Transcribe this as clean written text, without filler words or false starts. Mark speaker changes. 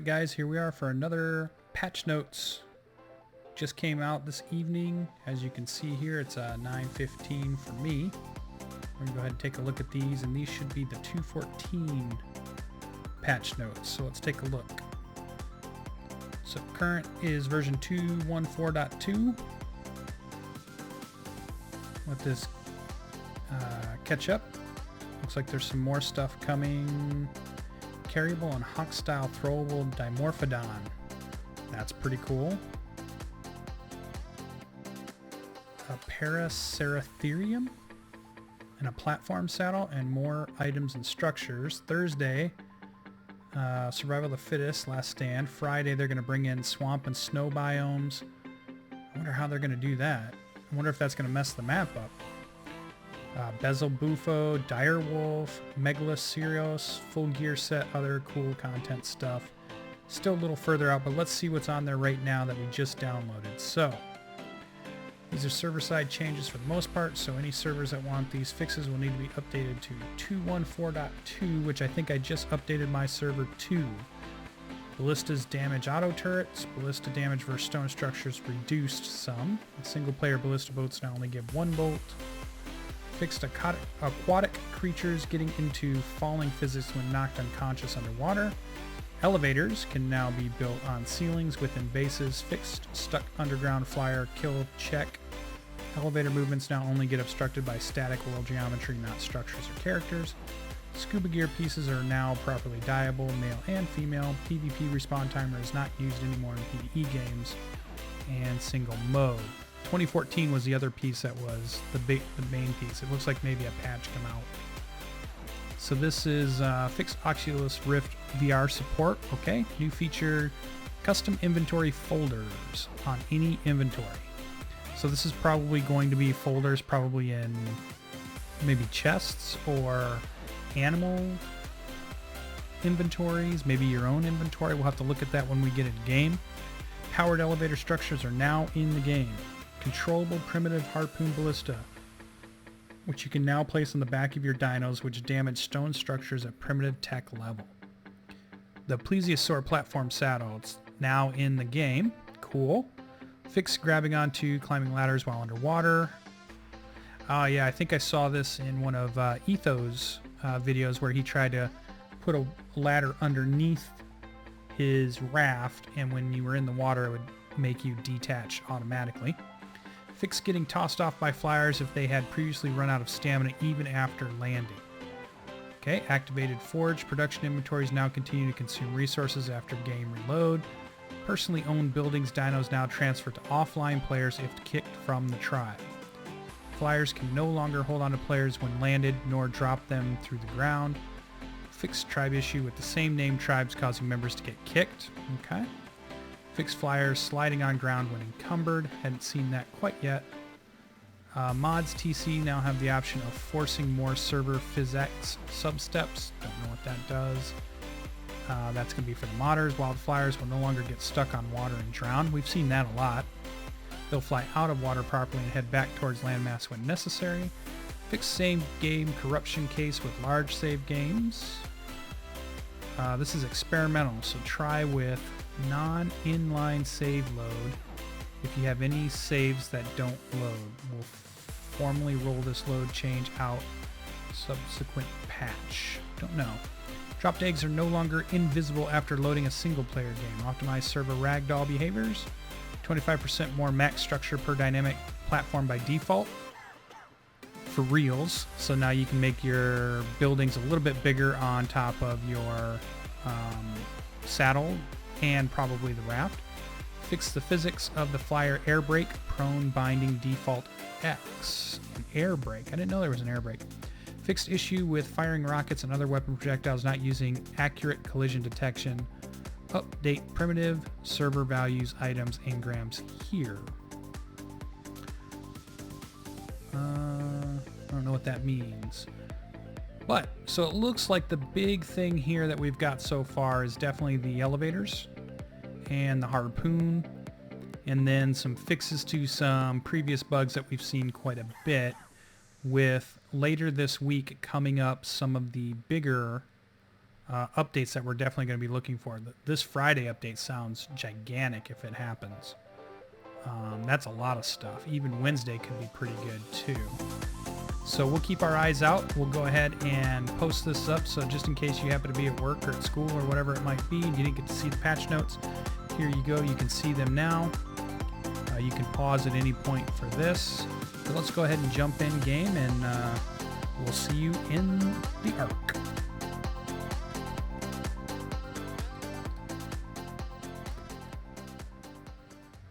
Speaker 1: Alright guys, here we are for another patch notes. Just came out this evening. As you can see here, it's 9:15 for me. We're gonna go ahead and take a look at these, and these should be the 2.14 patch notes. So let's take a look. So current is version 2.14.2. Let this catch up. Looks like there's some more stuff coming. Carryable and hostile throwable dimorphodon. That's pretty cool. A Paraceratherium and a platform saddle and more items and structures. Thursday, survival of the fittest, last stand. Friday, they're going to bring in swamp and snow biomes. I wonder how they're going to do that. I wonder if that's going to mess the map up. Bezel Bufo, Dire Wolf, Megalosirios, full gear set, other cool content stuff. Still a little further out, but let's see what's on there right now that we just downloaded. So, these are server-side changes for the most part, so any servers that want these fixes will need to be updated to 2.14.2, which I think I just updated my server to. Ballistas damage auto turrets, ballista damage versus stone structures reduced some. Single-player ballista bolts now only give 1 bolt. Fixed aquatic creatures getting into falling physics when knocked unconscious underwater. Elevators can now be built on ceilings within bases. Fixed stuck underground flyer kill check. Elevator movements now only get obstructed by static world geometry, not structures or characters. Scuba gear pieces are now properly dyeable, male and female. PvP respawn timer is not used anymore in PvE games. And single mode. 2014 was the other piece that was the main piece. It looks like maybe a patch come out. So this is fixed Oculus Rift VR support. Okay, new feature, custom inventory folders on any inventory. So this is probably going to be folders probably in maybe chests or animal inventories, maybe your own inventory. We'll have to look at that when we get in game. Powered elevator structures are now in the game. Controllable primitive harpoon ballista, which you can now place on the back of your dinos, which damage stone structures at primitive tech level. The plesiosaur platform saddle, it's now in the game. Cool. Fixed grabbing onto climbing ladders while underwater. Yeah, I think I saw this in one of Etho's videos where he tried to put a ladder underneath his raft, and when you were in the water, it would make you detach automatically. Fix getting tossed off by flyers if they had previously run out of stamina even after landing. Okay, activated forge. Production inventories now continue to consume resources after game reload. Personally owned buildings dinos now transfer to offline players if kicked from the tribe. Flyers can no longer hold on to players when landed, nor drop them through the ground. Fixed tribe issue with the same name tribes causing members to get kicked. Okay. Fixed flyers sliding on ground when encumbered. Hadn't seen that quite yet. Mods TC now have the option of forcing more server physics substeps. Don't know what that does. That's going to be for the modders. Wild flyers will no longer get stuck on water and drown. We've seen that a lot. They'll fly out of water properly and head back towards landmass when necessary. Fixed same game corruption case with large save games. This is experimental, so try with non-inline save load. If you have any saves that don't load, we'll formally roll this load change out subsequent patch. Don't know. Dropped eggs are no longer invisible after loading a single player game. Optimized server ragdoll behaviors. 25% more max structure per dynamic platform by default. For reals. So now you can make your buildings a little bit bigger on top of your saddle and probably the raft. Fix the physics of the flyer air brake, prone binding default X. An air brake. I didn't know there was an air brake. Fixed issue with firing rockets and other weapon projectiles not using accurate collision detection. Update primitive server values, items, engrams here. I don't know what that means. But, so it looks like the big thing here that we've got so far is definitely the elevators and the harpoon, and then some fixes to some previous bugs that we've seen quite a bit, with later this week coming up some of the bigger updates that we're definitely going to be looking for. This Friday update sounds gigantic if it happens. That's a lot of stuff. Even Wednesday could be pretty good too. So we'll keep our eyes out. We'll go ahead and post this up, so just in case you happen to be at work or at school or whatever it might be and you didn't get to see the patch notes, here you go. You can see them now. You can pause at any point for this. So let's go ahead and jump in game, and we'll see you in the Ark.